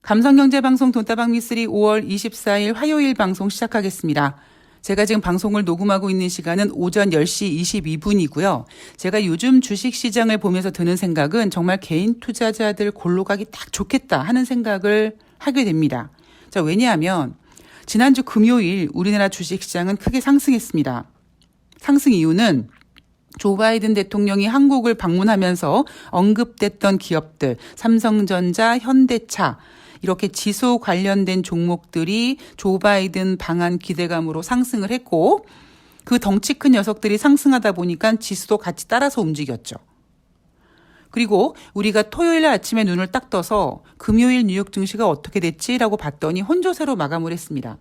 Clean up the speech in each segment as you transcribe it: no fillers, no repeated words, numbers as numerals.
감성경제방송 돈다방 미쓰리 5월 24일 화요일 방송 시작하겠습니다. 제가 지금 방송을 녹음하고 있는 시간은 오전 10시 22분이고요. 제가 요즘 주식시장을 보면서 드는 생각은 정말 개인 투자자들 골로 가기 딱 좋겠다 하는 생각을 하게 됩니다. 자, 왜냐하면 지난주 금요일 우리나라 주식시장은 크게 상승했습니다. 상승 이유는 조 바이든 대통령이 한국을 방문하면서 언급됐던 기업들, 삼성전자, 현대차, 이렇게 지수 관련된 종목들이 조 바이든 방한 기대감으로 상승을 했고 그 덩치 큰 녀석들이 상승하다 보니까 지수도 같이 따라서 움직였죠. 그리고 우리가 토요일 아침에 눈을 딱 떠서 금요일 뉴욕 증시가 어떻게 됐지라고 봤더니 혼조세로 마감을 했습니다.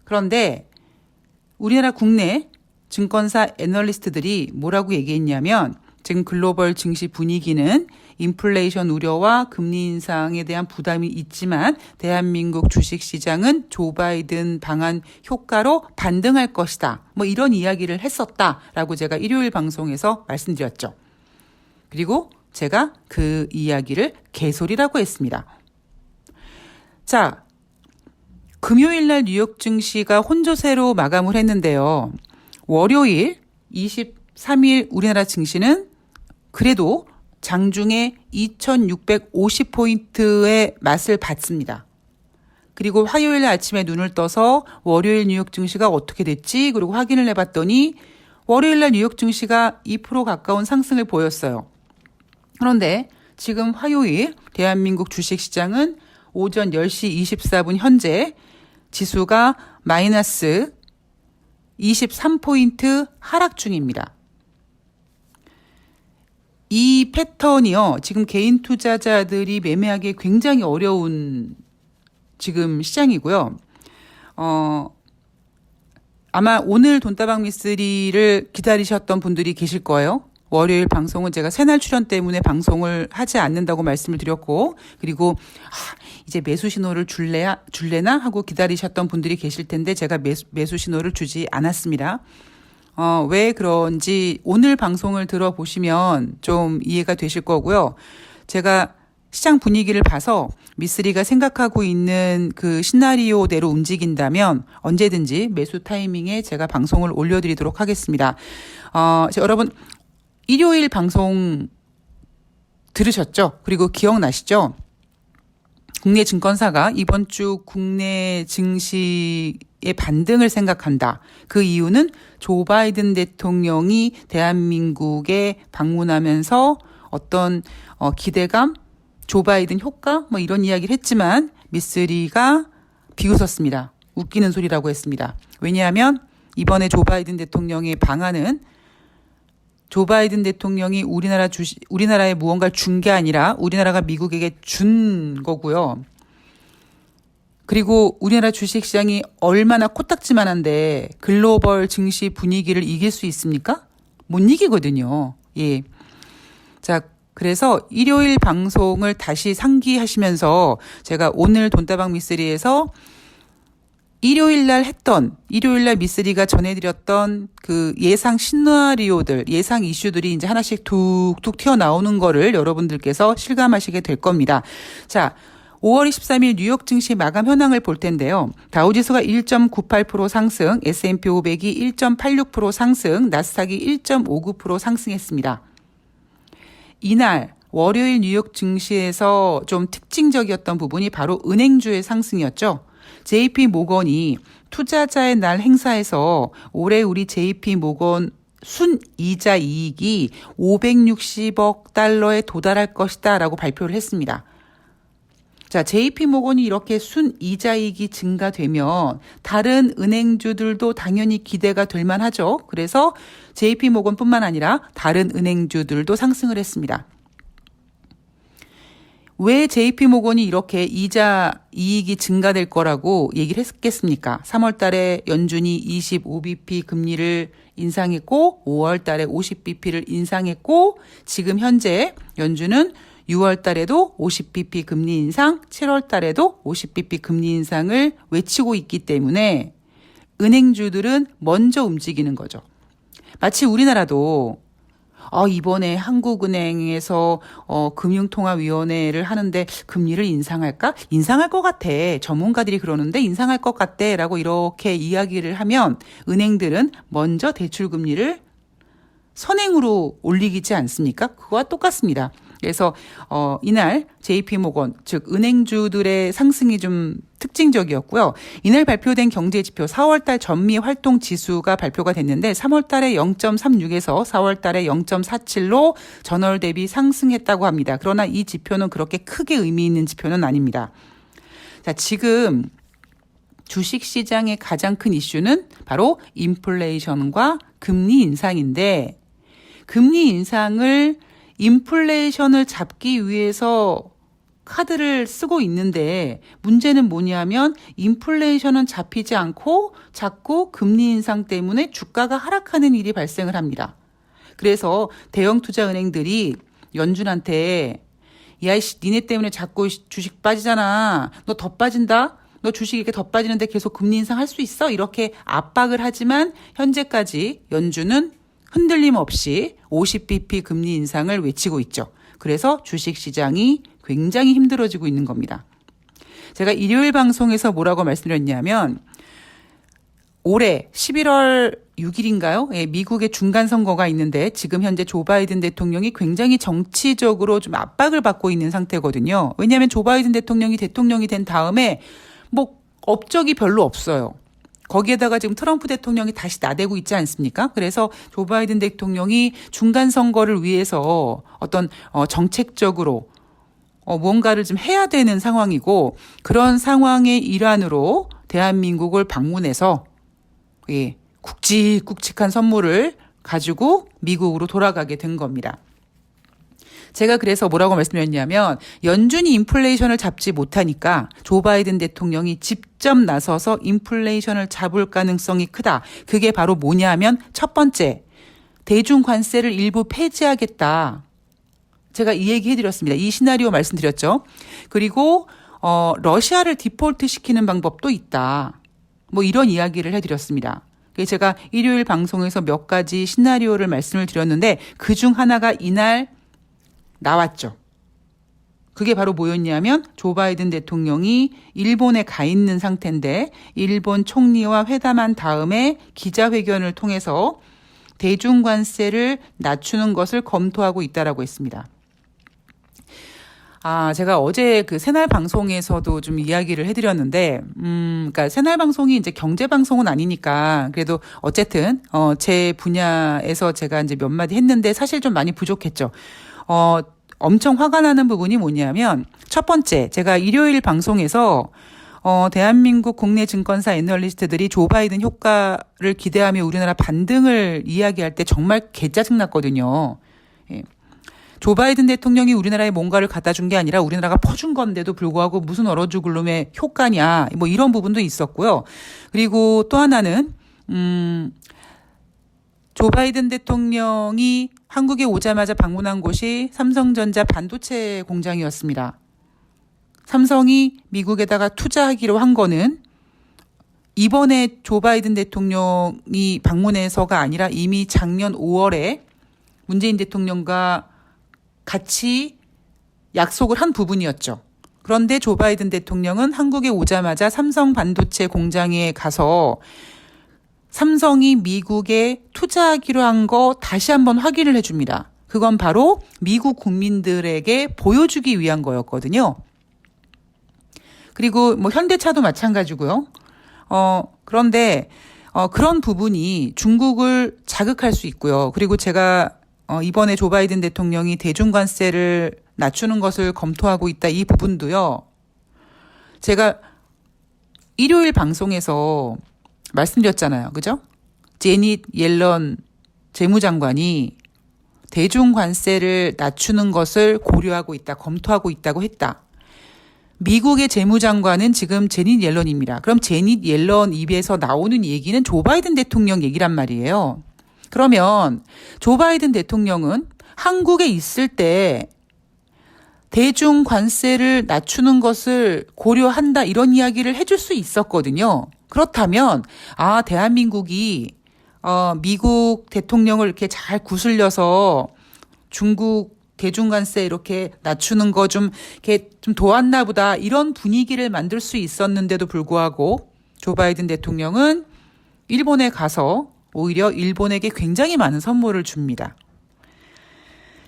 그런데 우리나라 국내 증권사 애널리스트들이 뭐라고 얘기했냐면 지금 글로벌 증시 분위기는 인플레이션 우려와 금리 인상에 대한 부담이 있지만 대한민국 주식시장은 조 바이든 방한 효과로 반등할 것이다. 뭐 이런 이야기를 했었다라고 제가 일요일 방송에서 말씀드렸죠. 그리고 제가 그 이야기를 개소리라고 했습니다. 자, 금요일 날 뉴욕 증시가 혼조세로 마감을 했는데요. 월요일 23일 우리나라 증시는 그래도 장중에 2650포인트의 맛을 봤습니다. 그리고 화요일 아침에 눈을 떠서 월요일 뉴욕 증시가 어떻게 됐지? 그리고 확인을 해봤더니 월요일 날 뉴욕 증시가 2% 가까운 상승을 보였어요. 그런데 지금 화요일 대한민국 주식시장은 오전 10시 24분 현재 지수가 마이너스 23포인트 하락 중입니다. 이 패턴이요. 지금 개인 투자자들이 매매하기 굉장히 어려운 지금 시장이고요. 아마 오늘 돈다방 미쓰리를 기다리셨던 분들이 계실 거예요. 월요일 방송은 제가 새날 출연 때문에 방송을 하지 않는다고 말씀을 드렸고 그리고 이제 매수 신호를 줄래나 하고 기다리셨던 분들이 계실 텐데 제가 매수 신호를 주지 않았습니다. 왜 그런지 오늘 방송을 들어보시면 좀 이해가 되실 거고요. 제가 시장 분위기를 봐서 미쓰리가 생각하고 있는 그 시나리오대로 움직인다면 언제든지 매수 타이밍에 제가 방송을 올려드리도록 하겠습니다. 여러분 일요일 방송 들으셨죠? 그리고 기억나시죠? 국내 증권사가 이번 주 국내 증시의 반등을 생각한다. 그 이유는 조 바이든 대통령이 대한민국에 방문하면서 어떤 기대감, 조 바이든 효과 뭐 이런 이야기를 했지만 미쓰리가 비웃었습니다. 웃기는 소리라고 했습니다. 왜냐하면 이번에 조 바이든 대통령의 방안은 조 바이든 대통령이 우리나라에 무언가를 준 게 아니라 우리나라가 미국에게 준 거고요. 그리고 우리나라 주식시장이 얼마나 코딱지만한데 글로벌 증시 분위기를 이길 수 있습니까? 못 이기거든요. 예. 자, 그래서 일요일 방송을 다시 상기하시면서 제가 오늘 돈다방 미쓰리에서 일요일 날 미쓰리가 전해드렸던 그 예상 시나리오들, 예상 이슈들이 이제 하나씩 툭툭 튀어나오는 거를 여러분들께서 실감하시게 될 겁니다. 자, 5월 23일 뉴욕 증시 마감 현황을 볼 텐데요. 다우지수가 1.98% 상승, S&P 500이 1.86% 상승, 나스닥이 1.59% 상승했습니다. 이날 월요일 뉴욕 증시에서 좀 특징적이었던 부분이 바로 은행주의 상승이었죠. JP 모건이 투자자의 날 행사에서 올해 우리 JP 모건 순이자 이익이 560억 달러에 도달할 것이다 라고 발표를 했습니다. 자, JP 모건이 이렇게 순이자 이익이 증가되면 다른 은행주들도 당연히 기대가 될 만하죠. 그래서 JP 모건뿐만 아니라 다른 은행주들도 상승을 했습니다. 왜 JP모건이 이렇게 이자 이익이 증가될 거라고 얘기를 했겠습니까? 3월 달에 연준이 25bp 금리를 인상했고 5월 달에 50bp를 인상했고 지금 현재 연준은 6월 달에도 50bp 금리 인상, 7월 달에도 50bp 금리 인상을 외치고 있기 때문에 은행주들은 먼저 움직이는 거죠. 마치 우리나라도 이번에 한국은행에서 금융통화위원회를 하는데 금리를 인상할까? 인상할 것 같아. 전문가들이 그러는데 인상할 것 같대. 라고 이렇게 이야기를 하면 은행들은 먼저 대출금리를 선행으로 올리지 않습니까? 그거와 똑같습니다. 그래서 이날 JP모건 즉 은행주들의 상승이 좀 특징적이었고요. 이날 발표된 경제지표 4월달 전미 활동 지수가 발표가 됐는데 3월달에 0.36에서 4월달에 0.47로 전월 대비 상승했다고 합니다. 그러나 이 지표는 그렇게 크게 의미 있는 지표는 아닙니다. 자, 지금 주식시장의 가장 큰 이슈는 바로 인플레이션과 금리 인상인데 금리 인상을 인플레이션을 잡기 위해서 카드를 쓰고 있는데 문제는 뭐냐면 인플레이션은 잡히지 않고 자꾸 금리 인상 때문에 주가가 하락하는 일이 발생을 합니다. 그래서 대형 투자 은행들이 연준한테 야이씨 니네 때문에 자꾸 주식 빠지잖아. 너 더 빠진다. 너 주식 이렇게 더 빠지는데 계속 금리 인상할 수 있어? 이렇게 압박을 하지만 현재까지 연준은 흔들림 없이 50bp 금리 인상을 외치고 있죠. 그래서 주식시장이 굉장히 힘들어지고 있는 겁니다. 제가 일요일 방송에서 뭐라고 말씀드렸냐면 올해 11월 6일인가요? 예, 미국의 중간선거가 있는데 지금 현재 조 바이든 대통령이 굉장히 정치적으로 좀 압박을 받고 있는 상태거든요. 왜냐하면 조 바이든 대통령이 된 다음에 뭐 업적이 별로 없어요. 거기에다가 지금 트럼프 대통령이 다시 나대고 있지 않습니까? 그래서 조 바이든 대통령이 중간 선거를 위해서 어떤 정책적으로 무언가를 좀 해야 되는 상황이고 그런 상황의 일환으로 대한민국을 방문해서 굵직굵직한 선물을 가지고 미국으로 돌아가게 된 겁니다. 제가 그래서 뭐라고 말씀드렸냐면 연준이 인플레이션을 잡지 못하니까 조 바이든 대통령이 직접 나서서 인플레이션을 잡을 가능성이 크다. 그게 바로 뭐냐면 첫 번째, 대중 관세를 일부 폐지하겠다. 제가 이 얘기 해드렸습니다. 이 시나리오 말씀드렸죠. 그리고 러시아를 디폴트 시키는 방법도 있다. 뭐 이런 이야기를 해드렸습니다. 제가 일요일 방송에서 몇 가지 시나리오를 말씀을 드렸는데 그중 하나가 이날 나왔죠. 그게 바로 뭐였냐면 조 바이든 대통령이 일본에 가 있는 상태인데 일본 총리와 회담한 다음에 기자회견을 통해서 대중관세를 낮추는 것을 검토하고 있다라고 했습니다. 제가 어제 그 새날 방송에서도 좀 이야기를 해드렸는데, 그러니까 새날 방송이 이제 경제 방송은 아니니까 그래도 어쨌든 제 분야에서 제가 이제 몇 마디 했는데 사실 좀 많이 부족했죠. 엄청 화가 나는 부분이 뭐냐면 첫 번째 제가 일요일 방송에서 대한민국 국내 증권사 애널리스트들이 조 바이든 효과를 기대하며 우리나라 반등을 이야기할 때 정말 개짜증 났거든요. 예. 조 바이든 대통령이 우리나라에 뭔가를 갖다 준 게 아니라 우리나라가 퍼준 건데도 불구하고 무슨 얼어 죽을 놈의 효과냐 뭐 이런 부분도 있었고요. 그리고 또 하나는 조 바이든 대통령이 한국에 오자마자 방문한 곳이 삼성전자 반도체 공장이었습니다. 삼성이 미국에다가 투자하기로 한 거는 이번에 조 바이든 대통령이 방문해서가 아니라 이미 작년 5월에 문재인 대통령과 같이 약속을 한 부분이었죠. 그런데 조 바이든 대통령은 한국에 오자마자 삼성 반도체 공장에 가서 삼성이 미국에 투자하기로 한 거 다시 한번 확인을 해줍니다. 그건 바로 미국 국민들에게 보여주기 위한 거였거든요. 그리고 뭐 현대차도 마찬가지고요. 그런데 그런 부분이 중국을 자극할 수 있고요. 그리고 제가 이번에 조 바이든 대통령이 대중관세를 낮추는 것을 검토하고 있다 이 부분도요. 제가 일요일 방송에서 말씀드렸잖아요. 그죠? 제닛 옐런 재무장관이 대중관세를 낮추는 것을 고려하고 있다, 검토하고 있다고 했다. 미국의 재무장관은 지금 제닛 옐런입니다. 그럼 제닛 옐런 입에서 나오는 얘기는 조 바이든 대통령 얘기란 말이에요. 그러면 조 바이든 대통령은 한국에 있을 때 대중 관세를 낮추는 것을 고려한다 이런 이야기를 해줄 수 있었거든요. 그렇다면 대한민국이 미국 대통령을 이렇게 잘 구슬려서 중국 대중관세 이렇게 낮추는 거 좀 이렇게 좀 도왔나 보다 이런 분위기를 만들 수 있었는데도 불구하고 조 바이든 대통령은 일본에 가서 오히려 일본에게 굉장히 많은 선물을 줍니다.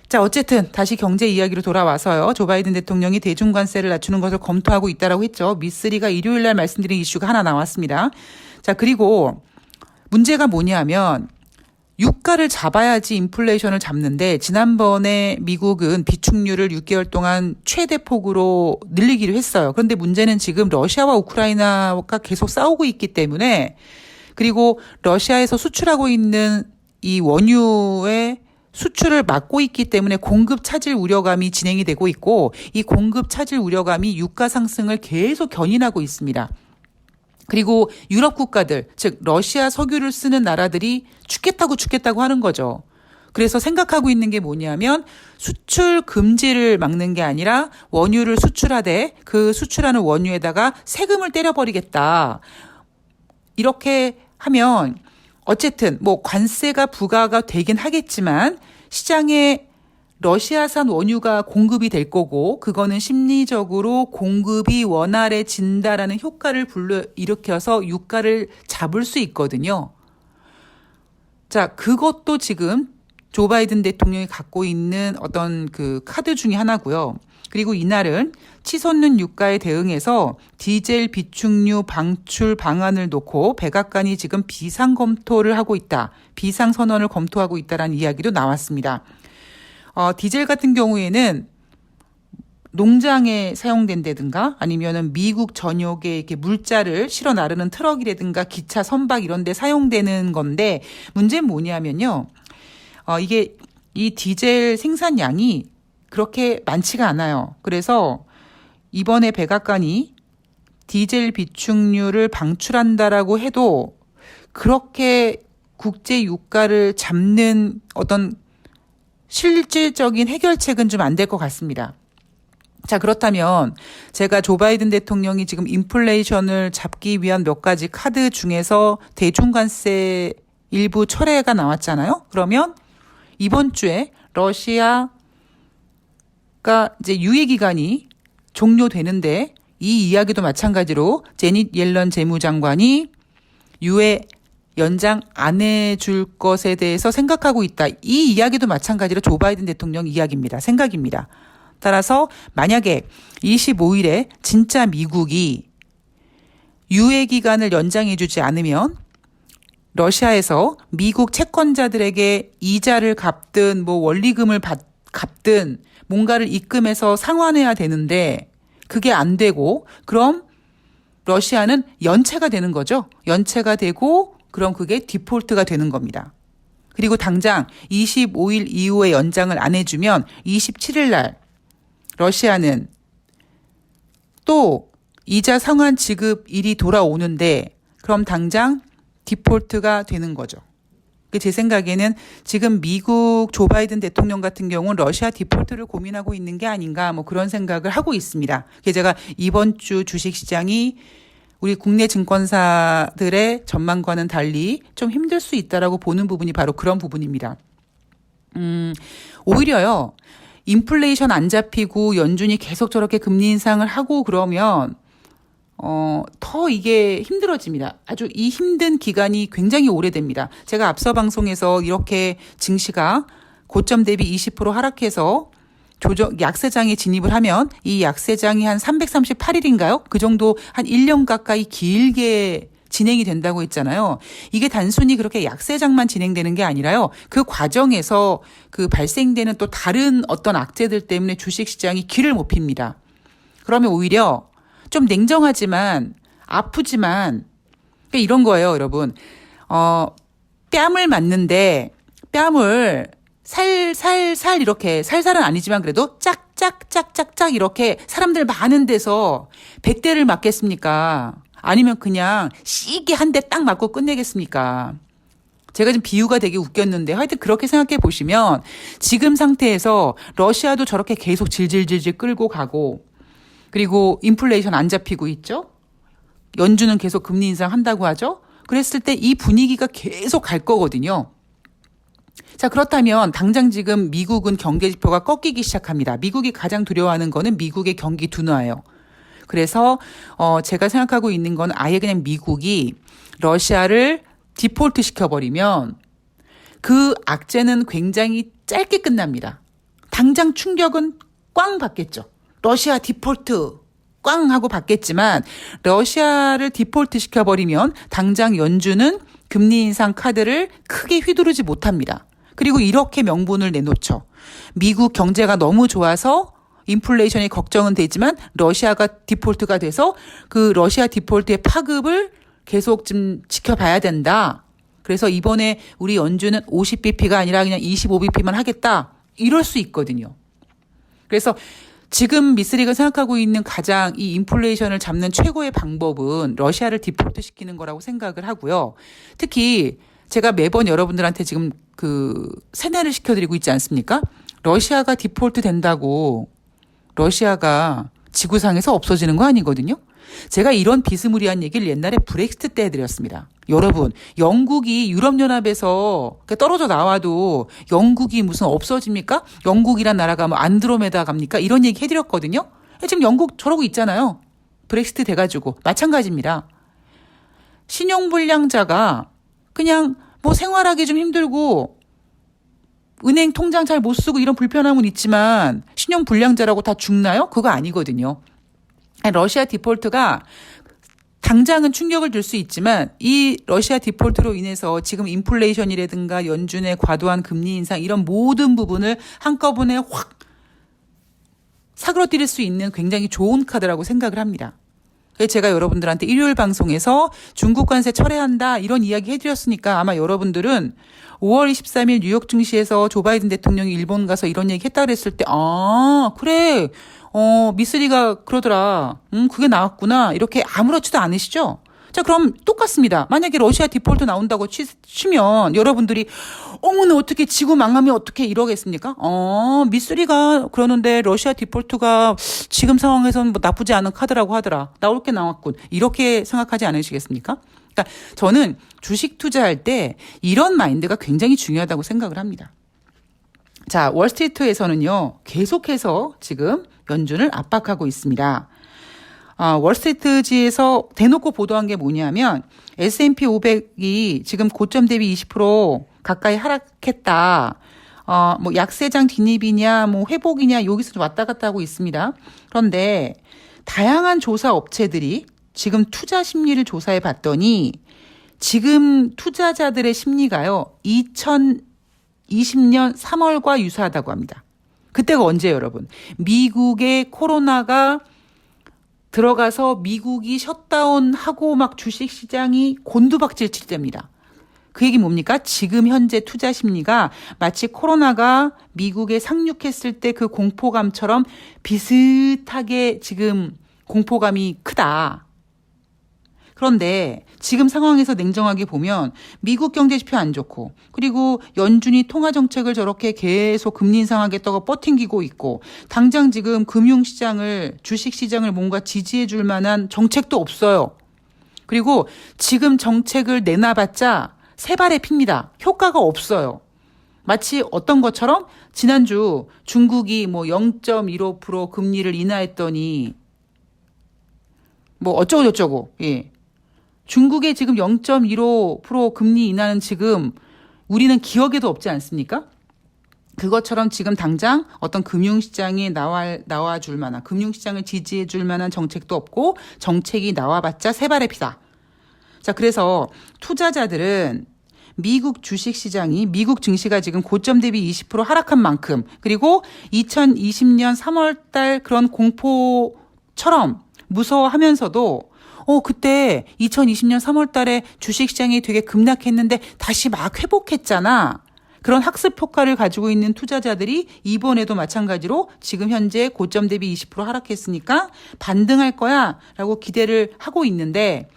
자, 어쨌든 다시 경제 이야기로 돌아와서요. 조 바이든 대통령이 대중관세를 낮추는 것을 검토하고 있다라고 했죠. 미쓰리가 일요일 날 말씀드린 이슈가 하나 나왔습니다. 자, 그리고 문제가 뭐냐면 유가를 잡아야지 인플레이션을 잡는데 지난번에 미국은 비축률을 6개월 동안 최대 폭으로 늘리기로 했어요. 그런데 문제는 지금 러시아와 우크라이나가 계속 싸우고 있기 때문에 그리고 러시아에서 수출하고 있는 이 원유의 수출을 막고 있기 때문에 공급 차질 우려감이 진행이 되고 있고 이 공급 차질 우려감이 유가 상승을 계속 견인하고 있습니다. 그리고 유럽 국가들, 즉 러시아 석유를 쓰는 나라들이 죽겠다고 하는 거죠. 그래서 생각하고 있는 게 뭐냐면 수출 금지를 막는 게 아니라 원유를 수출하되 그 수출하는 원유에다가 세금을 때려버리겠다. 이렇게 하면 어쨌든 뭐 관세가 부과가 되긴 하겠지만 시장에 러시아산 원유가 공급이 될 거고 그거는 심리적으로 공급이 원활해진다라는 효과를 불러일으켜서 유가를 잡을 수 있거든요. 자, 그것도 지금 조 바이든 대통령이 갖고 있는 어떤 그 카드 중에 하나고요. 그리고 이날은 치솟는 유가에 대응해서 디젤 비축유 방출 방안을 놓고 백악관이 지금 비상 검토를 하고 있다. 비상 선언을 검토하고 있다라는 이야기도 나왔습니다. 디젤 같은 경우에는 농장에 사용된다든가 아니면은 미국 전역에 이렇게 물자를 실어 나르는 트럭이라든가 기차 선박 이런 데 사용되는 건데 문제는 뭐냐면요. 이게 이 디젤 생산량이 그렇게 많지가 않아요. 그래서 이번에 백악관이 디젤 비축유를 방출한다라고 해도 그렇게 국제 유가를 잡는 어떤 실질적인 해결책은 좀 안 될 것 같습니다. 자, 그렇다면 제가 조 바이든 대통령이 지금 인플레이션을 잡기 위한 몇 가지 카드 중에서 대중관세 일부 철회가 나왔잖아요. 그러면 이번 주에 러시아가 이제 유예 기간이 종료되는데 이 이야기도 마찬가지로 제닛 옐런 재무장관이 유예 연장 안 해줄 것에 대해서 생각하고 있다. 이 이야기도 마찬가지로 조 바이든 대통령 이야기입니다. 생각입니다. 따라서 만약에 25일에 진짜 미국이 유예 기간을 연장해주지 않으면 러시아에서 미국 채권자들에게 이자를 갚든 뭐 원리금을 갚든 뭔가를 입금해서 상환해야 되는데 그게 안 되고 그럼 러시아는 연체가 되는 거죠. 연체가 되고 그럼 그게 디폴트가 되는 겁니다. 그리고 당장 25일 이후에 연장을 안 해주면 27일 날 러시아는 또 이자 상환 지급일이 돌아오는데 그럼 당장 디폴트가 되는 거죠. 제 생각에는 지금 미국 조 바이든 대통령 같은 경우는 러시아 디폴트를 고민하고 있는 게 아닌가 뭐 그런 생각을 하고 있습니다. 제가 이번 주 주식시장이 우리 국내 증권사들의 전망과는 달리 좀 힘들 수 있다라고 보는 부분이 바로 그런 부분입니다. 오히려요. 인플레이션 안 잡히고 연준이 계속 저렇게 금리 인상을 하고 그러면 더 이게 힘들어집니다. 아주 이 힘든 기간이 굉장히 오래됩니다. 제가 앞서 방송에서 이렇게 증시가 고점 대비 20% 하락해서 약세장에 진입을 하면 이 약세장이 한 338일인가요? 그 정도 한 1년 가까이 길게 진행이 된다고 했잖아요. 이게 단순히 그렇게 약세장만 진행되는 게 아니라요. 그 과정에서 그 발생되는 또 다른 어떤 악재들 때문에 주식시장이 길을 못 핍니다. 그러면 오히려 좀 냉정하지만 아프지만 그러니까 이런 거예요, 여러분. 뺨을 맞는데 뺨을 살살 이렇게 살살은 아니지만 그래도 짝짝짝짝짝 이렇게 사람들 많은 데서 100대를 맞겠습니까? 아니면 그냥 시게 한 대 딱 맞고 끝내겠습니까? 제가 지금 비유가 되게 웃겼는데 하여튼 그렇게 생각해 보시면 지금 상태에서 러시아도 저렇게 계속 질질질질 끌고 가고 그리고 인플레이션 안 잡히고 있죠? 연준은 계속 금리 인상한다고 하죠? 그랬을 때 이 분위기가 계속 갈 거거든요. 자, 그렇다면 당장 지금 미국은 경제 지표가 꺾이기 시작합니다. 미국이 가장 두려워하는 거는 미국의 경기 둔화예요. 그래서 제가 생각하고 있는 건 아예 그냥 미국이 러시아를 디폴트 시켜버리면 그 악재는 굉장히 짧게 끝납니다. 당장 충격은 꽝 받겠죠. 러시아 디폴트 꽝 하고 받겠지만 러시아를 디폴트 시켜버리면 당장 연준은 금리 인상 카드를 크게 휘두르지 못합니다. 그리고 이렇게 명분을 내놓죠. 미국 경제가 너무 좋아서 인플레이션이 걱정은 되지만 러시아가 디폴트가 돼서 그 러시아 디폴트의 파급을 계속 좀 지켜봐야 된다. 그래서 이번에 우리 연준은 50bp가 아니라 그냥 25bp만 하겠다. 이럴 수 있거든요. 그래서 지금 미쓰리가 생각하고 있는 가장 이 인플레이션을 잡는 최고의 방법은 러시아를 디폴트 시키는 거라고 생각을 하고요. 특히 제가 매번 여러분들한테 지금 세뇌를 시켜드리고 있지 않습니까? 러시아가 디폴트 된다고 러시아가 지구상에서 없어지는 거 아니거든요. 제가 이런 비스무리한 얘기를 옛날에 브렉시트 때 해드렸습니다. 여러분, 영국이 유럽연합에서 떨어져 나와도 영국이 무슨 없어집니까? 영국이란 나라가 뭐 안드로메다 갑니까? 이런 얘기 해드렸거든요. 지금 영국 저러고 있잖아요. 브렉시트 돼가지고. 마찬가지입니다. 신용불량자가 그냥 뭐 생활하기 좀 힘들고 은행 통장 잘 못 쓰고 이런 불편함은 있지만 신용불량자라고 다 죽나요? 그거 아니거든요. 러시아 디폴트가 당장은 충격을 줄 수 있지만 이 러시아 디폴트로 인해서 지금 인플레이션이라든가 연준의 과도한 금리 인상 이런 모든 부분을 한꺼번에 확 사그러뜨릴 수 있는 굉장히 좋은 카드라고 생각을 합니다. 제가 여러분들한테 일요일 방송에서 중국 관세 철회한다 이런 이야기 해드렸으니까 아마 여러분들은 5월 23일 뉴욕 증시에서 조 바이든 대통령이 일본 가서 이런 얘기 했다 그랬을 때 그래 미쓰리가 그러더라 그게 나왔구나 이렇게 아무렇지도 않으시죠? 자, 그럼 똑같습니다. 만약에 러시아 디폴트 나온다고 치면 여러분들이 어머나 어떻게 지구 망하면 어떻게 이러겠습니까? 미쓰리가 그러는데 러시아 디폴트가 지금 상황에서는 뭐 나쁘지 않은 카드라고 하더라. 나올 게 나왔군. 이렇게 생각하지 않으시겠습니까? 그러니까 저는 주식 투자할 때 이런 마인드가 굉장히 중요하다고 생각을 합니다. 자, 월스트리트에서는요. 계속해서 지금 연준을 압박하고 있습니다. 월스트리트지에서 대놓고 보도한 게 뭐냐면 S&P 500이 지금 고점 대비 20% 가까이 하락했다. 뭐 약세장 진입이냐 뭐 회복이냐 여기서 왔다 갔다 하고 있습니다. 그런데 다양한 조사 업체들이 지금 투자 심리를 조사해 봤더니 지금 투자자들의 심리가요. 2020년 3월과 유사하다고 합니다. 그때가 언제예요, 여러분? 미국의 코로나가 들어가서 미국이 셧다운하고 막 주식시장이 곤두박질 칠 때입니다. 그 얘기 뭡니까? 지금 현재 투자 심리가 마치 코로나가 미국에 상륙했을 때 그 공포감처럼 비슷하게 지금 공포감이 크다. 그런데 지금 상황에서 냉정하게 보면 미국 경제 지표 안 좋고 그리고 연준이 통화 정책을 저렇게 계속 금리 인상하겠다고 버팅기고 있고 당장 지금 금융시장을 주식시장을 뭔가 지지해 줄 만한 정책도 없어요. 그리고 지금 정책을 내놔봤자 세 발에 핍니다. 효과가 없어요. 마치 어떤 것처럼 지난주 중국이 뭐 0.15% 금리를 인하했더니 뭐 어쩌고저쩌고 예. 중국의 지금 0.15% 금리 인하는 지금 우리는 기억에도 없지 않습니까? 그것처럼 지금 당장 어떤 금융시장에 나와줄 만한, 금융시장을 지지해줄 만한 정책도 없고 정책이 나와봤자 세 발의 피다. 자, 그래서 투자자들은 미국 주식시장이 미국 증시가 지금 고점 대비 20% 하락한 만큼 그리고 2020년 3월 달 그런 공포처럼 무서워하면서도 그때 2020년 3월 달에 주식시장이 되게 급락했는데 다시 막 회복했잖아. 그런 학습 효과를 가지고 있는 투자자들이 이번에도 마찬가지로 지금 현재 고점 대비 20% 하락했으니까 반등할 거야 라고 기대를 하고 있는데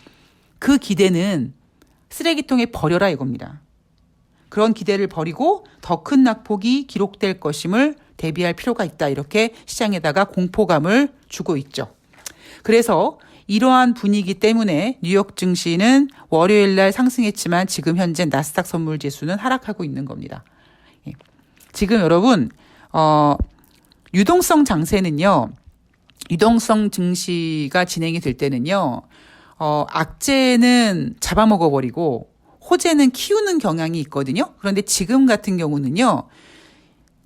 그 기대는 쓰레기통에 버려라 이겁니다. 그런 기대를 버리고 더 큰 낙폭이 기록될 것임을 대비할 필요가 있다. 이렇게 시장에다가 공포감을 주고 있죠. 그래서 이러한 분위기 때문에 뉴욕 증시는 월요일 날 상승했지만 지금 현재 나스닥 선물 지수는 하락하고 있는 겁니다. 지금 여러분, 유동성 장세는요, 유동성 증시가 진행이 될 때는요, 악재는 잡아먹어버리고 호재는 키우는 경향이 있거든요. 그런데 지금 같은 경우는요,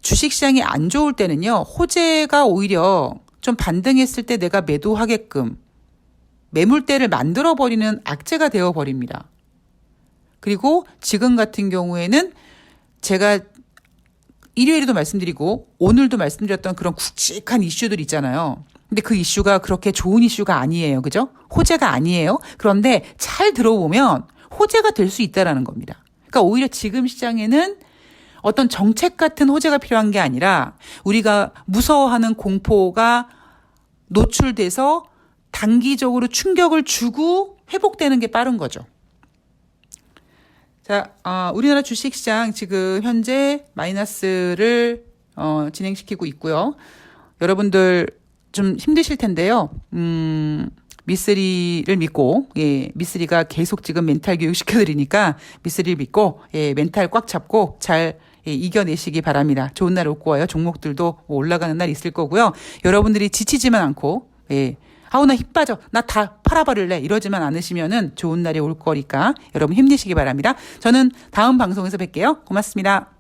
주식시장이 안 좋을 때는요, 호재가 오히려 좀 반등했을 때 내가 매도하게끔 매물대를 만들어버리는 악재가 되어버립니다. 그리고 지금 같은 경우에는 제가 일요일에도 말씀드리고 오늘도 말씀드렸던 그런 굵직한 이슈들 있잖아요. 근데 그 이슈가 그렇게 좋은 이슈가 아니에요. 그죠? 호재가 아니에요. 그런데 잘 들어보면 호재가 될 수 있다라는 겁니다. 그러니까 오히려 지금 시장에는 어떤 정책 같은 호재가 필요한 게 아니라 우리가 무서워하는 공포가 노출돼서 단기적으로 충격을 주고 회복되는 게 빠른 거죠. 자, 우리나라 주식시장 지금 현재 마이너스를 진행시키고 있고요. 여러분들 좀 힘드실 텐데요. 미쓰리를 믿고, 예, 미쓰리가 계속 지금 멘탈 교육 시켜드리니까 미쓰리를 믿고, 예, 멘탈 꽉 잡고 잘 이겨내시기 바랍니다. 좋은 날 올 거예요. 종목들도 올라가는 날 있을 거고요. 여러분들이 지치지만 않고, 예, 아우, 나 힘 빠져. 나 다 팔아버릴래. 이러지만 않으시면은 좋은 날이 올 거니까 여러분 힘내시기 바랍니다. 저는 다음 방송에서 뵐게요. 고맙습니다.